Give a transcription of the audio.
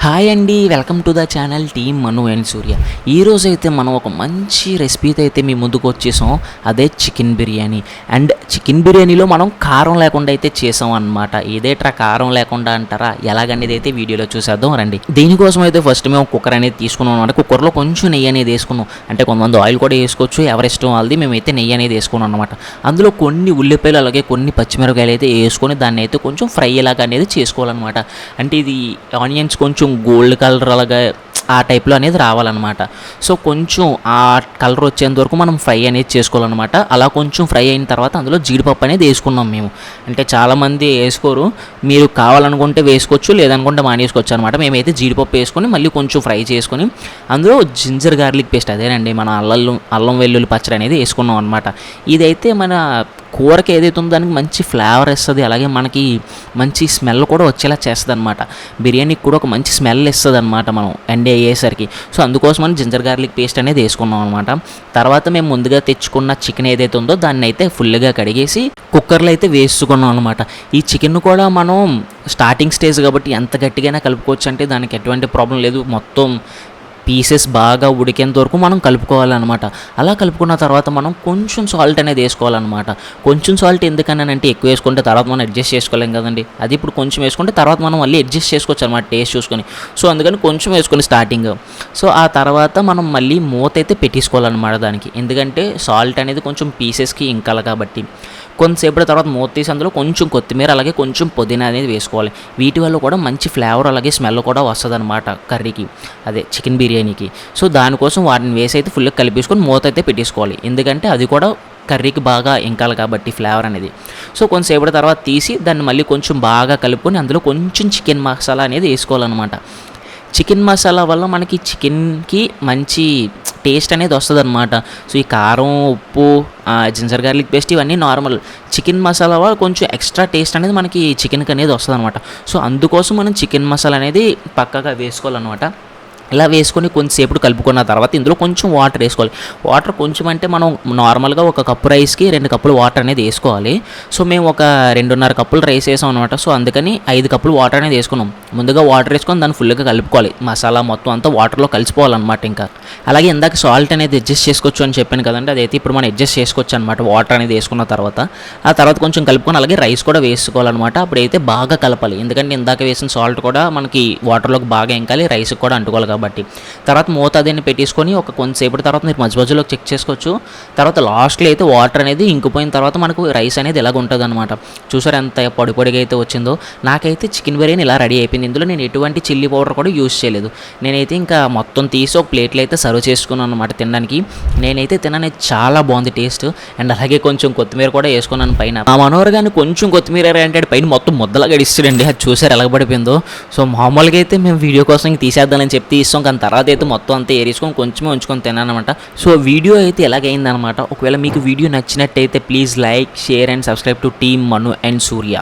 Hi అండి, welcome to the channel team Manu and Surya. ఈరోజు అయితే మనం ఒక మంచి రెసిపీతో అయితే మీ ముందుకు వచ్చేసాం. అదే చికెన్ బిర్యానీ. అండ్ చికెన్ బిర్యానీలో మనం కారం లేకుండా అయితే చేసాం అనమాట. ఇదేట్రా కారం లేకుండా అంటారా, ఎలాగనేది అయితే వీడియోలో చూసేద్దాం రండి. దీనికోసం అయితే ఫస్ట్ మేము కుక్కర్ అనేది తీసుకున్నాం అనమాట. కుక్కర్లో కొంచెం నెయ్యి అనేది వేసుకున్నాం. అంటే కొంతమంది ఆయిల్ కూడా వేసుకోవచ్చు, ఎవరిష్టం వాళ్ళది. మేమైతే నెయ్యి అనేది వేసుకున్నాం అనమాట. అందులో కొన్ని ఉల్లిపాయలు అలాగే కొన్ని పచ్చిమిరపకాయలు అయితే వేసుకొని దాన్ని అయితే కొంచెం ఫ్రై లాగా అనేది చేసుకోవాలన్నమాట. అంటే ఇది ఆనియన్స్ కొంచెం గోల్డ్ కలర్ అలాగా ఆ టైప్లో అనేది రావాలన్నమాట. సో కొంచెం ఆ కలర్ వచ్చేంత వరకు మనం ఫ్రై అనేది చేసుకోవాలన్నమాట. అలా కొంచెం ఫ్రై అయిన తర్వాత అందులో జీడిపప్పు అనేది వేసుకున్నాం మేము. అంటే చాలామంది వేసుకోరు, మీరు కావాలనుకుంటే వేసుకోవచ్చు, లేదనుకుంటే మానేసుకోవచ్చు అనమాట. మేమైతే జీడిపప్పు వేసుకొని మళ్ళీ కొంచెం ఫ్రై చేసుకొని అందులో జింజర్ గార్లిక్ పేస్ట్, అదేనండి మన అల్లం వెల్లుల్లి పచ్చడి అనేది వేసుకున్నాం అనమాట. ఇదైతే మన కూరకి ఏదైతే ఉందో దానికి మంచి ఫ్లేవర్ ఇస్తుంది, అలాగే మనకి మంచి స్మెల్ కూడా వచ్చేలా చేస్తుంది అనమాట. బిర్యానీకి కూడా ఒక మంచి స్మెల్ ఇస్తుంది అనమాట మనం ఎండ్ అయ్యేసరికి. సో అందుకోసం మనం జింజర్ గార్లిక్ పేస్ట్ అనేది వేసుకున్నాం అనమాట. తర్వాత మేము ముందుగా తెచ్చుకున్న చికెన్ ఏదైతే ఉందో దాన్ని అయితే ఫుల్గా కడిగేసి కుక్కర్లో అయితే వేసుకున్నాం అనమాట. ఈ చికెన్ కూడా మనం స్టార్టింగ్ స్టేజ్ కాబట్టి ఎంత గట్టిగానే కలుపుకోవచ్చు, అంటే దానికి ఎటువంటి ప్రాబ్లం లేదు. మొత్తం పీసెస్ బాగా ఉడికేంత వరకు మనం కలుపుకోవాలన్నమాట. అలా కలుపుకున్న తర్వాత మనం కొంచెం సాల్ట్ అనేది వేసుకోవాలన్నమాట. కొంచెం సాల్ట్ ఎందుకనంటే ఎక్కువ వేసుకుంటే తర్వాత మనం అడ్జస్ట్ చేసుకోలేం కదండి. అది ఇప్పుడు కొంచెం వేసుకుంటే తర్వాత మనం మళ్ళీ అడ్జస్ట్ చేసుకోవచ్చు అనమాట టేస్ట్ చూసుకొని. సో అందుకని కొంచెం వేసుకొని స్టార్టింగ్. సో ఆ తర్వాత మనం మళ్ళీ మూత అయితే పెట్టేసుకోవాలన్నమాట దానికి. ఎందుకంటే సాల్ట్ అనేది కొంచెం పీసెస్కి ఇంకాలి కాబట్టి. కొంతసేపటి తర్వాత మూత తీసి అందులో కొంచెం కొత్తిమీర అలాగే కొంచెం పుదీనా అనేది వేసుకోవాలి. వీటి వల్ల కూడా మంచి ఫ్లేవర్ అలాగే స్మెల్ కూడా వస్తుంది అనమాట కర్రీకి, అదే చికెన్ బిర్యానీకి. సో దానికోసం వాటిని వేసి అయితే ఫుల్గా కలిపేసుకొని మూత అయితే పెట్టేసుకోవాలి. ఎందుకంటే అది కూడా కర్రీకి బాగా ఇంకాలి కాబట్టి ఫ్లేవర్ అనేది. సో కొంతసేపటి తర్వాత తీసి దాన్ని మళ్ళీ కొంచెం బాగా కలుపుకొని అందులో కొంచెం చికెన్ మసాలా అనేది వేసుకోవాలన్నమాట. చికెన్ మసాలా వల్ల మనకి చికెన్కి మంచి టేస్ట్ అనేది వస్తుంది అనమాట. సో ఈ కారం, ఉప్పు, జింజర్ గార్లిక్ పేస్ట్ ఇవన్నీ నార్మల్. చికెన్ మసాలా వల్ల కొంచెం ఎక్స్ట్రా టేస్ట్ అనేది మనకి చికెన్కి అనేది వస్తుంది అనమాట. సో అందుకోసం మనం చికెన్ మసాలా అనేది పక్కగా వేసుకోవాలన్నమాట. ఇలా వేసుకొని కొంచెంసేపు కలుపుకున్న తర్వాత ఇందులో కొంచెం వాటర్ వేసుకోవాలి. వాటర్ కొంచెం అంటే మనం నార్మల్గా ఒక కప్పు రైస్కి 2 కప్పులు వాటర్ అనేది వేసుకోవాలి. సో మేము ఒక 2.5 కప్పులు రైస్ వేసాం అనమాట. సో అందుకని 5 కప్పులు వాటర్ అనేది వేసుకున్నాం. ముందుగా వాటర్ వేసుకొని దాన్ని ఫుల్గా కలుపుకోవాలి. మసాలా మొత్తం అంతా వాటర్లో కలిసిపోవాలన్నమాట. ఇంకా అలాగే ఇందాక సాల్ట్ అనేది అడ్జస్ట్ చేసుకోవచ్చు అని చెప్పాను కదండి, అదైతే ఇప్పుడు మనం అడ్జస్ట్ చేసుకోవచ్చు అనమాట. వాటర్ అనేది వేసుకున్న తర్వాత ఆ తర్వాత కొంచెం కలుపుకొని అలాగే రైస్ కూడా వేసుకోవాలన్నమాట. అప్పుడైతే బాగా కలపాలి. ఎందుకంటే ఇందాక వేసిన సాల్ట్ కూడా మనకి వాటర్లోకి బాగా ఎంకాలి, రైస్కి కూడా అంటుకోవాలి కాబట్టి. తర్వాత మూత అదేని పెట్టేసుకొని ఒక కొంతసేపటి తర్వాత మీరు మధ్య మధ్యలో చెక్ చేసుకోవచ్చు. తర్వాత లాస్ట్లో అయితే వాటర్ అనేది ఇంకిపోయిన తర్వాత మనకు రైస్ అనేది ఇలాగ ఉంటుంది అనమాట. చూసారు ఎంత పొడి పొడిగా అయితే వచ్చిందో. నాకైతే చికెన్ బిర్యానీ ఇలా రెడీ అయిపోయింది. ఇందులో నేను ఎటువంటి చిల్లీ పౌడర్ కూడా యూజ్ చేయలేదు. నేనైతే ఇంకా మొత్తం తీసి ఒక ప్లేట్లో అయితే సర్వ్ చేసుకున్నాను అనమాట తినడానికి. నేనైతే తినని చాలా బాగుంది టేస్ట్. అండ్ అలాగే కొంచెం కొత్తిమీర కూడా వేసుకున్నాను పైన. ఆ మనోహర్ గారిని కొంచెం కొత్తిమీర అంటే పైన మొత్తం ముద్దలాగా ఇడిస్తాడండి. అది చూసారు ఎలా పడిపోయిందో. సో మామూలుగా అయితే మేము వీడియో కోసం తీసేద్దామని చెప్పి తీస్తాం, కానీ తర్వాత అయితే మొత్తం అంతా ఏరేసుకొని కొంచెమే ఉంచుకొని తిన్నానమాట. సో వీడియో అయితే ఎలాగైందనమాట. ఒకవేళ మీకు వీడియో నచ్చినట్టయితే please like, share and subscribe to team Manu and Surya.